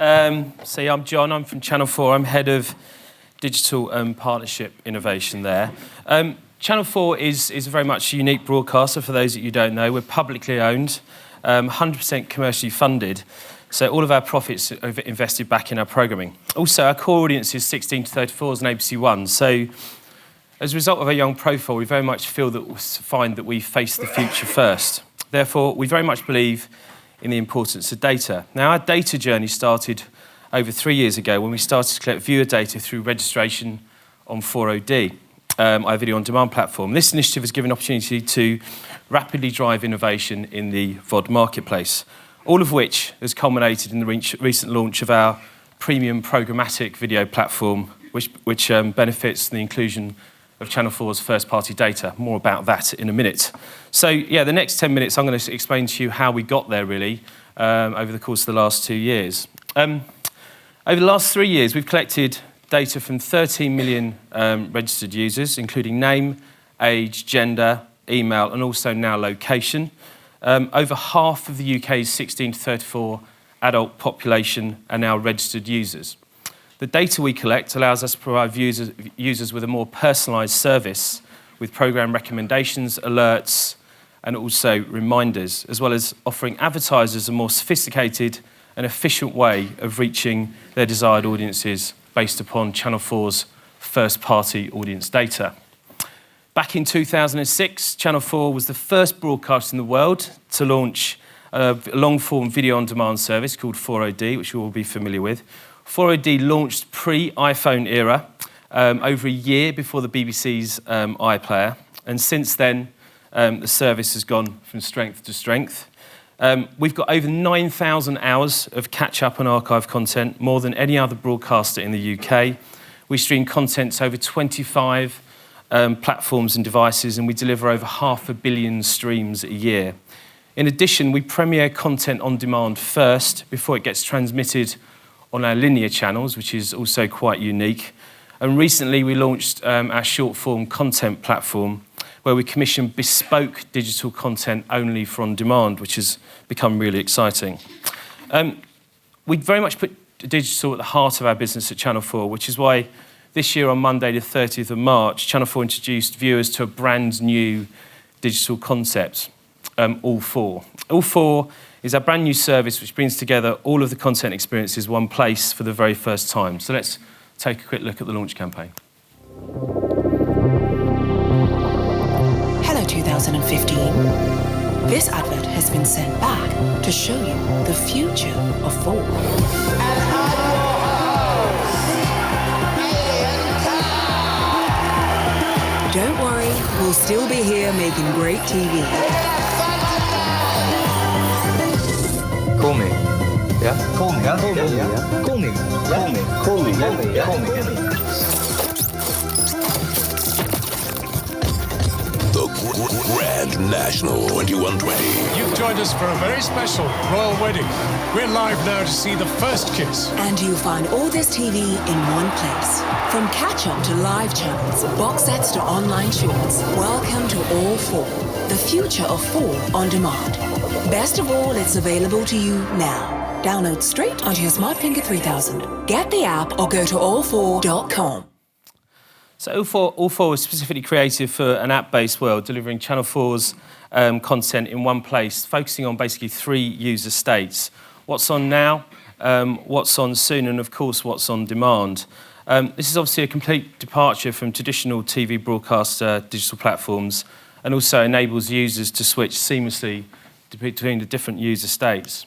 I'm John, I'm from Channel 4, I'm Head of Digital Partnership Innovation there. Channel 4 is very much a unique broadcaster, for those that you don't know. We're publicly owned, 100% commercially funded, so all of our profits are invested back in our programming. Also, our core audience is 16 to 34s and ABC One, so as a result of our young profile, we very much find that we face the future first. Therefore, we very much believe in the importance of data. Now, our data journey started over 3 years ago when we started to collect viewer data through registration on 4OD, our video on demand platform. This initiative has given opportunity to rapidly drive innovation in the VOD marketplace, all of which has culminated in the recent launch of our premium programmatic video platform, which benefits the inclusion of Channel 4's first-party data. More about that in a minute. So, yeah, the next 10 minutes I'm going to explain to you how we got there, really, over the course of the last 2 years. Over the last 3 years, we've collected data from 13 million registered users, including name, age, gender, email, and also now location. Over half of the UK's 16 to 34 adult population are now registered users. The data we collect allows us to provide users with a more personalised service with programme recommendations, alerts, and also reminders, as well as offering advertisers a more sophisticated and efficient way of reaching their desired audiences based upon Channel 4's first-party audience data. Back in 2006, Channel 4 was the first broadcaster in the world to launch a long-form video-on-demand service called 4OD, which you will be familiar with. 4OD launched pre-iPhone era, over a year before the BBC's iPlayer, and since then the service has gone from strength to strength. We've got over 9,000 hours of catch-up and archive content, more than any other broadcaster in the UK. We stream content to over 25 platforms and devices, and we deliver over 500 million streams a year. In addition, we premiere content on demand first before it gets transmitted on our linear channels, which is also quite unique. And recently we launched our short-form content platform, where we commission bespoke digital content only for on demand, which has become really exciting. We very much put digital at the heart of our business at Channel 4, which is why this year on Monday the 30th of March, Channel 4 introduced viewers to a brand new digital concept, All 4. All 4 is our brand new service which brings together all of the content experiences in one place for the very first time. So let's take a quick look at the launch campaign. Hello 2015. This advert has been sent back to show you the future of 4. Don't worry, we'll still be here making great TV. Call me. Yeah? Call me. Yeah? Call me. Yeah? Call me. Yeah? Call me. Call me. Yeah? Call me. The Grand National 2120. You've joined us for a very special royal wedding. We're live now to see the first kiss. And you'll find all this TV in one place. From catch-up to live channels, box sets to online shorts. Welcome to All 4, the future of 4 on demand. Best of all, it's available to you now. Download straight onto your Smart Finger 3000. Get the app or go to all4.com. So All 4 was specifically created for an app-based world, delivering Channel 4's content in one place, focusing on basically 3 user states. What's on now, what's on soon, and of course what's on demand. This is obviously a complete departure from traditional TV broadcast digital platforms, and also enables users to switch seamlessly between the different user states.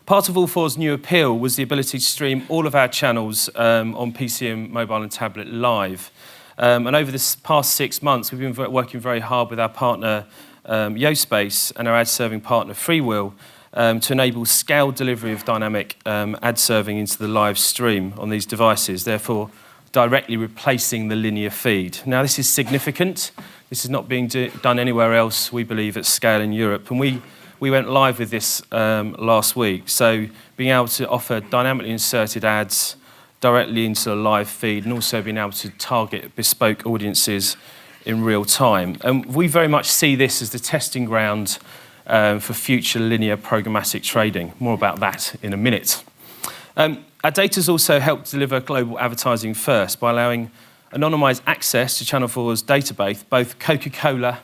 Part of All 4's new appeal was the ability to stream all of our channels on PC and mobile and tablet live. And over the past 6 months, we've been working very hard with our partner YoSpace and our ad-serving partner Freewheel to enable scaled delivery of dynamic ad serving into the live stream on these devices, therefore directly replacing the linear feed. Now, this is significant. This is not being done anywhere else, we believe, at scale in Europe. And we went live with this last week. So being able to offer dynamically inserted ads directly into the live feed, and also being able to target bespoke audiences in real time. And we very much see this as the testing ground for future linear programmatic trading. More about that in a minute. Our data has also helped deliver global advertising first by allowing anonymised access to Channel 4's database. Both Coca-Cola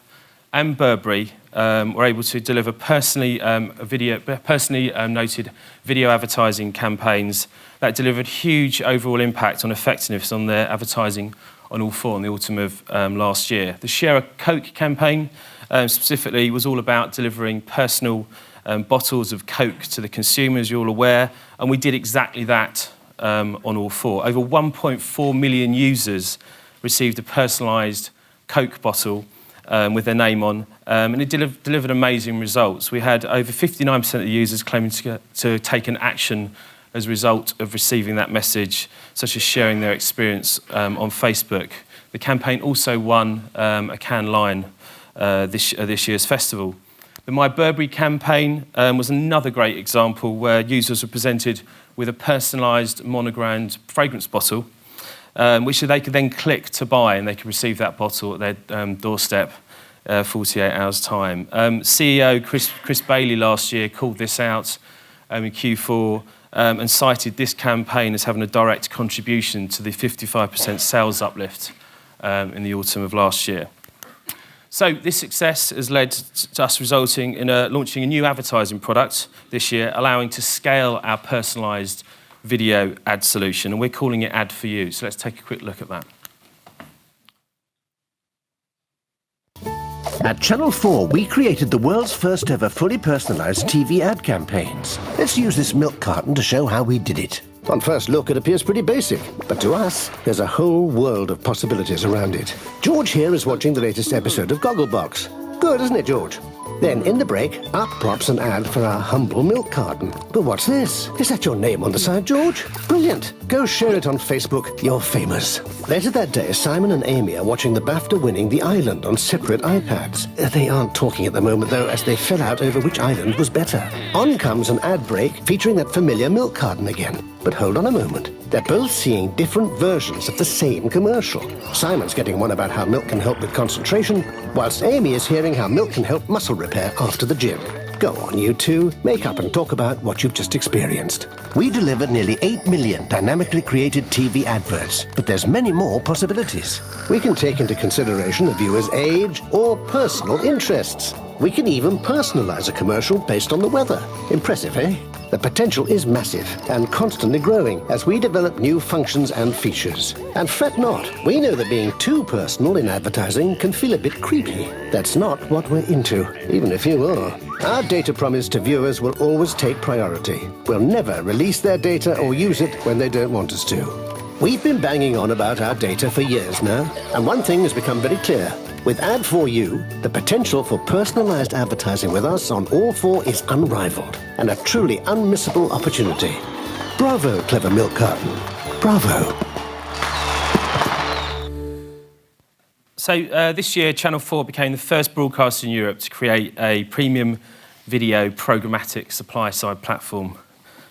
and Burberry were able to deliver personally noted video advertising campaigns that delivered huge overall impact on effectiveness on their advertising on All 4 in the autumn of last year. The Share a Coke campaign specifically was all about delivering personal bottles of Coke to the consumers, you're all aware, and we did exactly that on All 4. Over 1.4 million users received a personalised Coke bottle with their name on, and it delivered amazing results. We had over 59% of the users claiming to take an action as a result of receiving that message, such as sharing their experience on Facebook. The campaign also won a Cannes Lion this year's festival. The My Burberry campaign was another great example where users were presented with a personalised monogrammed fragrance bottle, which they could then click to buy, and they could receive that bottle at their doorstep 48 hours' time. CEO Chris Bailey last year called this out in Q4 and cited this campaign as having a direct contribution to the 55% sales uplift in the autumn of last year. So this success has led to us resulting in launching a new advertising product this year, allowing to scale our personalised video ad solution, and we're calling it Ad for You. So let's take a quick look at that. At Channel 4, we created the world's first ever fully personalised TV ad campaigns. Let's use this milk carton to show how we did it. On first look, it appears pretty basic, but to us, there's a whole world of possibilities around it. George here is watching the latest episode of Gogglebox. Good, isn't it, George? Then, in the break, up props an ad for our humble milk carton. But what's this? Is that your name on the side, George? Brilliant. Go share it on Facebook. You're famous. Later that day, Simon and Amy are watching the BAFTA-winning The Island on separate iPads. They aren't talking at the moment, though, as they fell out over which island was better. On comes an ad break featuring that familiar milk carton again. But hold on a moment. They're both seeing different versions of the same commercial. Simon's getting one about how milk can help with concentration, whilst Amy is hearing how milk can help muscle repair after the gym. Go on, you two. Make up and talk about what you've just experienced. We delivered nearly 8 million dynamically created TV adverts, but there's many more possibilities. We can take into consideration a viewer's age or personal interests. We can even personalize a commercial based on the weather. Impressive, eh? The potential is massive and constantly growing as we develop new functions and features. And fret not, we know that being too personal in advertising can feel a bit creepy. That's not what we're into, even if you are. Our data promise to viewers will always take priority. We'll never release their data or use it when they don't want us to. We've been banging on about our data for years now, and one thing has become very clear. With Ad for You, the potential for personalised advertising with us on All 4 is unrivaled and a truly unmissable opportunity. Bravo, clever milk carton. Bravo. So this year, Channel 4 became the first broadcaster in Europe to create a premium video programmatic supply-side platform.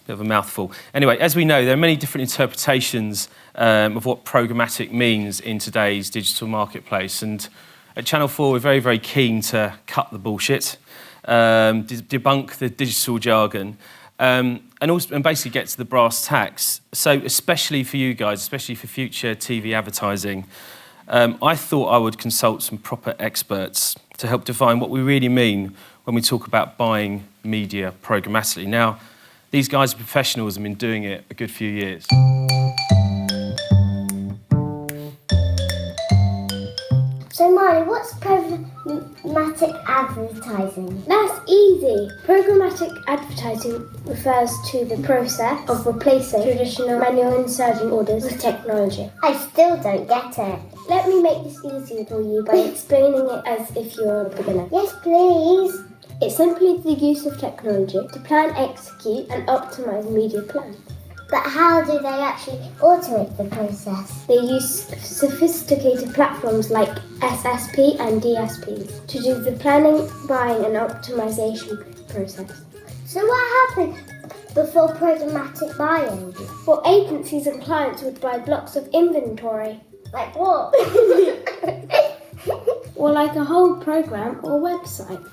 Bit of a mouthful. Anyway, as we know, there are many different interpretations of what programmatic means in today's digital marketplace, and at Channel 4, we're very, very keen to cut the bullshit, debunk the digital jargon, and basically get to the brass tacks. So especially for you guys, especially for future TV advertising, I thought I would consult some proper experts to help define what we really mean when we talk about buying media programmatically. Now, these guys are professionals and have been doing it a good few years. So, Marnie, what's programmatic advertising? That's easy. Programmatic advertising refers to the process of replacing traditional manual inserting orders with technology. I still don't get it. Let me make this easier for you by explaining it as if you're a beginner. Yes, please. It's simply the use of technology to plan, execute, and optimize media plans. But how do they actually automate the process? They use sophisticated platforms like SSP and DSPs to do the planning, buying and optimization process. So what happens before programmatic buying? Well, agencies and clients would buy blocks of inventory. Like what? Or like a whole program or website.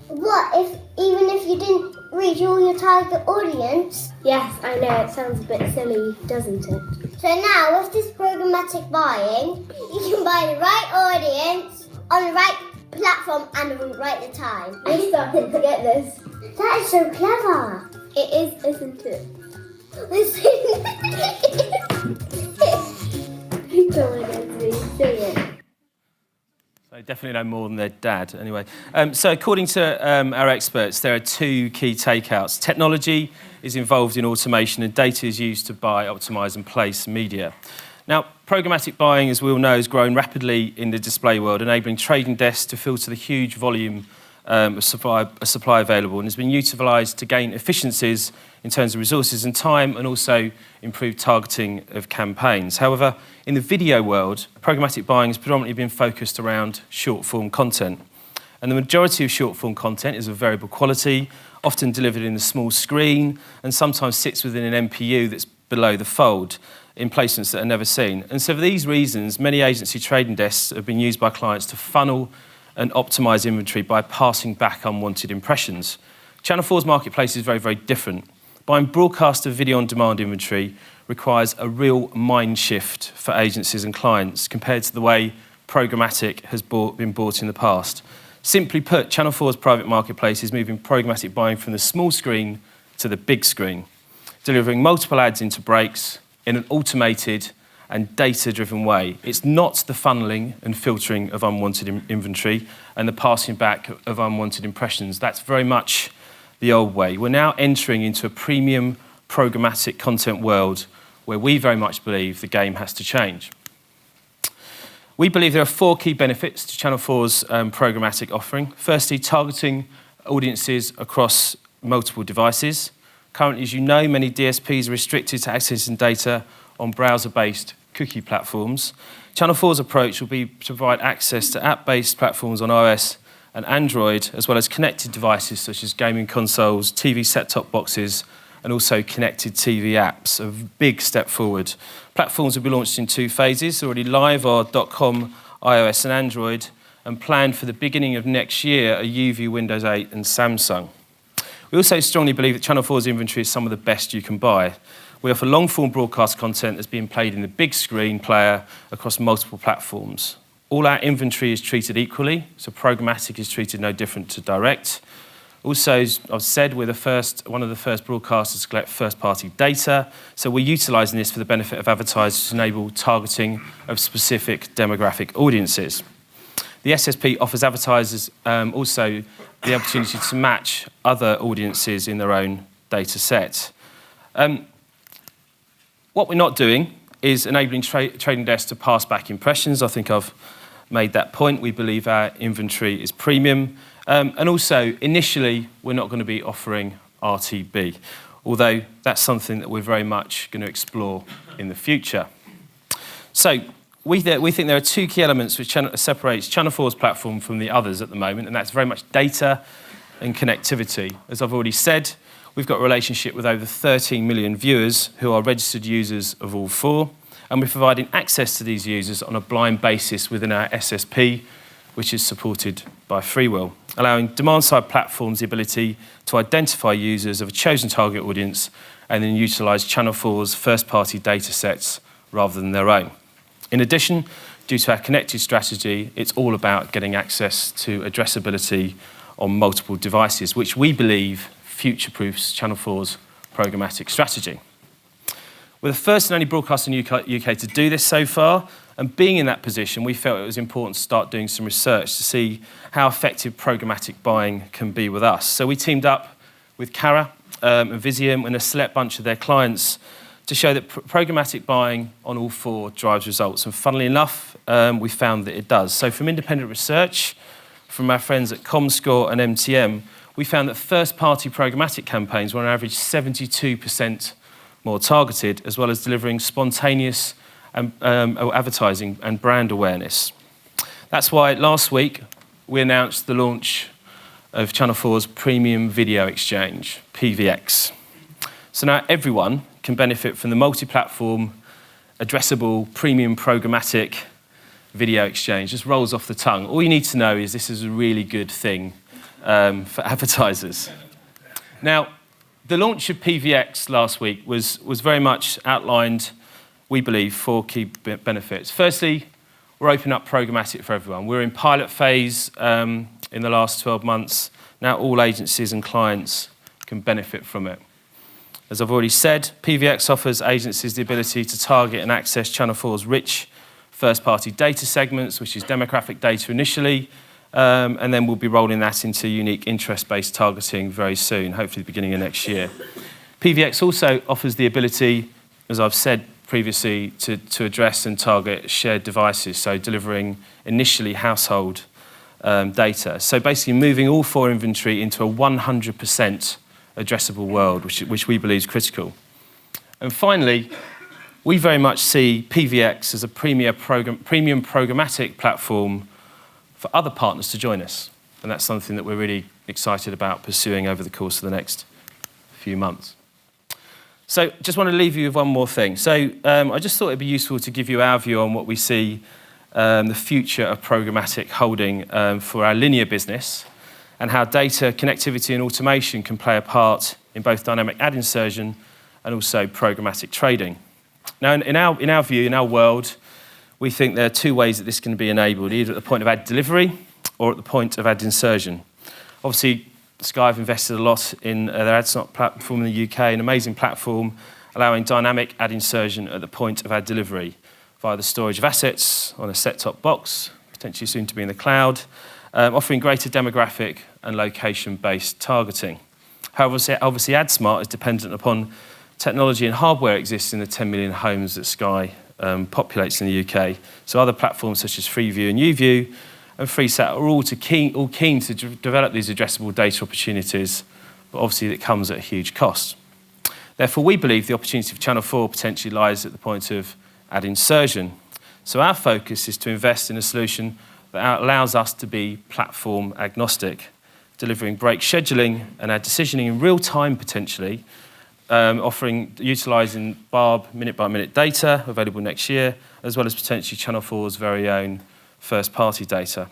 What if even if you didn't reach all your target audience? Yes, I know, it sounds a bit silly, doesn't it? So now, with this programmatic buying, you can buy the right audience on the right platform and at the right time. I'm starting to get this. That is so clever. It is, isn't it? Come on, Anthony, say it. So definitely know more than their dad, anyway. So according to our experts, there are two key takeouts. Technology is involved in automation and data is used to buy, optimise and place media. Now, programmatic buying, as we all know, has grown rapidly in the display world, enabling trading desks to filter the huge volume of supply available, and has been utilised to gain efficiencies in terms of resources and time, and also improve targeting of campaigns. However, in the video world, programmatic buying has predominantly been focused around short-form content. And the majority of short-form content is of variable quality, often delivered in a small screen, and sometimes sits within an MPU that's below the fold, in placements that are never seen. And so for these reasons, many agency trading desks have been used by clients to funnel and optimise inventory by passing back unwanted impressions. Channel 4's marketplace is very, very different. Buying broadcaster video-on-demand inventory requires a real mind shift for agencies and clients compared to the way programmatic has been bought in the past. Simply put, Channel 4's private marketplace is moving programmatic buying from the small screen to the big screen, delivering multiple ads into breaks in an automated and data-driven way. It's not the funneling and filtering of unwanted inventory and the passing back of unwanted impressions. That's very much the old way. We're now entering into a premium programmatic content world where we very much believe the game has to change. We believe there are 4 key benefits to Channel 4's programmatic offering. Firstly, targeting audiences across multiple devices. Currently, as you know, many DSPs are restricted to accessing data on browser-based cookie platforms. Channel 4's approach will be to provide access to app-based platforms on iOS and Android, as well as connected devices such as gaming consoles, TV set-top boxes, and also connected TV apps. A big step forward. Platforms will be launched in 2 phases. Already live are .com, iOS and Android, and planned for the beginning of next year are UV, Windows 8 and Samsung. We also strongly believe that Channel 4's inventory is some of the best you can buy. We offer long-form broadcast content that's being played in the big screen player across multiple platforms. All our inventory is treated equally, so programmatic is treated no different to direct. Also, as I've said, we're one of the first broadcasters to collect first-party data, so we're utilising this for the benefit of advertisers to enable targeting of specific demographic audiences. The SSP offers advertisers also the opportunity to match other audiences in their own data set. What we're not doing is enabling trading desks to pass back impressions. I think I've made that point. We believe our inventory is premium. And also, initially, we're not going to be offering RTB, although that's something that we're very much going to explore in the future. So we think there are 2 key elements which separates Channel 4's platform from the others at the moment, and that's very much data and connectivity. As I've already said, we've got a relationship with over 13 million viewers who are registered users of all 4, and we're providing access to these users on a blind basis within our SSP, which is supported by Freewheel, allowing demand-side platforms the ability to identify users of a chosen target audience and then utilise Channel 4's first-party data sets rather than their own. In addition, due to our connected strategy, it's all about getting access to addressability on multiple devices, which we believe future-proofs Channel 4's programmatic strategy. We're the first and only broadcaster in the UK to do this so far, and being in that position, we felt it was important to start doing some research to see how effective programmatic buying can be with us. So we teamed up with Cara and Visium and a select bunch of their clients to show that programmatic buying on all 4 drives results. And funnily enough, we found that it does. So from independent research, from our friends at Comscore and MTM, we found that first-party programmatic campaigns were on average 72% more targeted, as well as delivering spontaneous advertising and brand awareness. That's why last week we announced the launch of Channel 4's Premium Video Exchange, PVX. So now everyone can benefit from the multi-platform, addressable, premium programmatic video exchange. Just rolls off the tongue. All you need to know is this is a really good thing for advertisers. Now, the launch of PVX last week was very much outlined, we believe, 4 key benefits. Firstly, we're opening up programmatic for everyone. We're in pilot phase in the last 12 months. Now all agencies and clients can benefit from it. As I've already said, PVX offers agencies the ability to target and access Channel 4's rich first-party data segments, which is demographic data initially, and then we'll be rolling that into unique interest-based targeting very soon, hopefully the beginning of next year. PVX also offers the ability, as I've said previously, to address and target shared devices, so delivering initially household data. So basically moving all 4 inventory into a 100% addressable world, which we believe is critical. And finally, we very much see PVX as a premium programmatic platform for other partners to join us. And that's something that we're really excited about pursuing over the course of the next few months. So just want to leave you with one more thing. So I just thought it'd be useful to give you our view on what we see the future of programmatic holding for our linear business, and how data, connectivity and automation can play a part in both dynamic ad insertion and also programmatic trading. Now, in our view, in our world, we think there are 2 ways that this can be enabled, either at the point of ad delivery or at the point of ad insertion. Obviously, Sky have invested a lot in their AdSnot platform in the UK, an amazing platform allowing dynamic ad insertion at the point of ad delivery via the storage of assets on a set-top box, potentially soon to be in the cloud, offering greater demographic and location-based targeting. However, obviously AdSmart is dependent upon technology and hardware exists in the 10 million homes that Sky populates in the UK. So other platforms such as Freeview and YouView and FreeSat are all keen to develop these addressable data opportunities, but obviously it comes at a huge cost. Therefore, we believe the opportunity for Channel 4 potentially lies at the point of ad insertion. So our focus is to invest in a solution that allows us to be platform agnostic, delivering break scheduling and ad decisioning in real time potentially, utilising Barb minute-by-minute data available next year, as well as potentially Channel 4's very own first-party data.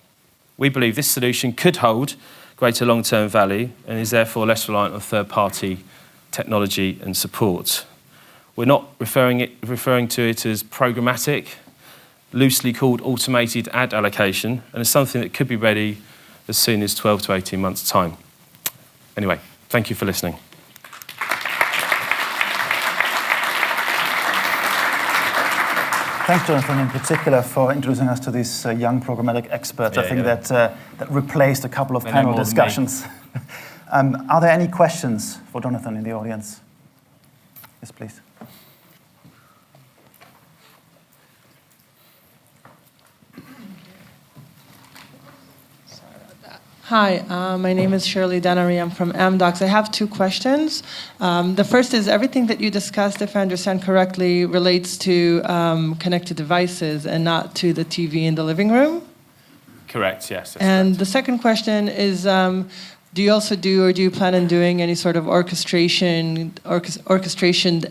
We believe this solution could hold greater long-term value and is therefore less reliant on third-party technology and support. We're not referring to it as programmatic, loosely called automated ad allocation, and it's something that could be ready as soon as 12 to 18 months' time. Anyway, thank you for listening. Thanks, Jonathan, in particular, for introducing us to these young programmatic experts. I think that replaced a couple of panel discussions. Are there any questions for Jonathan in the audience? Yes, please. Hi, my name is Shirley Dennery. I'm from Amdocs. I have 2 questions. The first is, everything that you discussed, if I understand correctly, relates to connected devices and not to the TV in the living room? Correct, yes. And correct. The second question is, do you also do, or do you plan on doing any sort of orchestration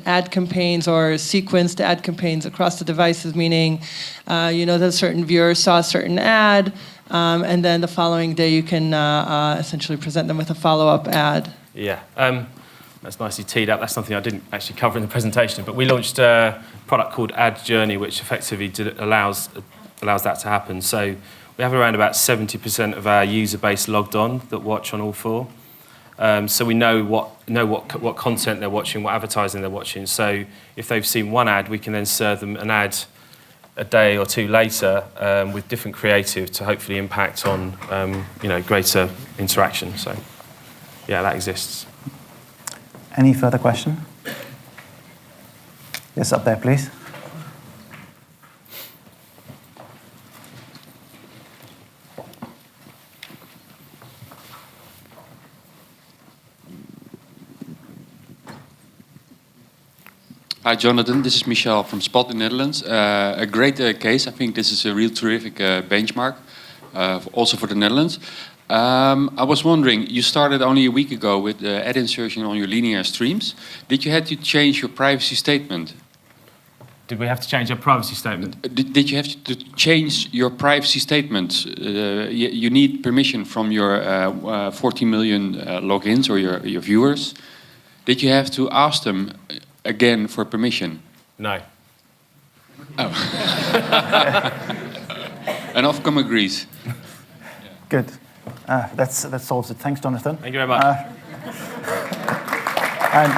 ad campaigns or sequenced ad campaigns across the devices, meaning, that a certain viewer saw a certain ad, and then the following day you can essentially present them with a follow-up ad? Yeah, that's nicely teed up. That's something I didn't actually cover in the presentation, but we launched a product called Ad Journey, which effectively allows that to happen. So we have around about 70% of our user base logged on that watch on all 4. So we know what content they're watching, what advertising they're watching. So if they've seen one ad, we can then serve them an ad a day or 2 later with different creative to hopefully impact on greater interaction. So yeah, that exists. Any further question? Yes, up there, please. Hi, Jonathan. This is Michel from Spot in the Netherlands. A great case. I think this is a real terrific benchmark, also for the Netherlands. I was wondering, you started only a week ago with ad insertion on your linear streams. Did you have to change your privacy statement? Did we have to change our privacy statement? Did you have to change your privacy statement? You need permission from your 40 million logins or your viewers. Did you have to ask them again for permission? No. Oh. And Ofcom agrees. Good. That solves it. Thanks, Jonathan. Thank you very much. And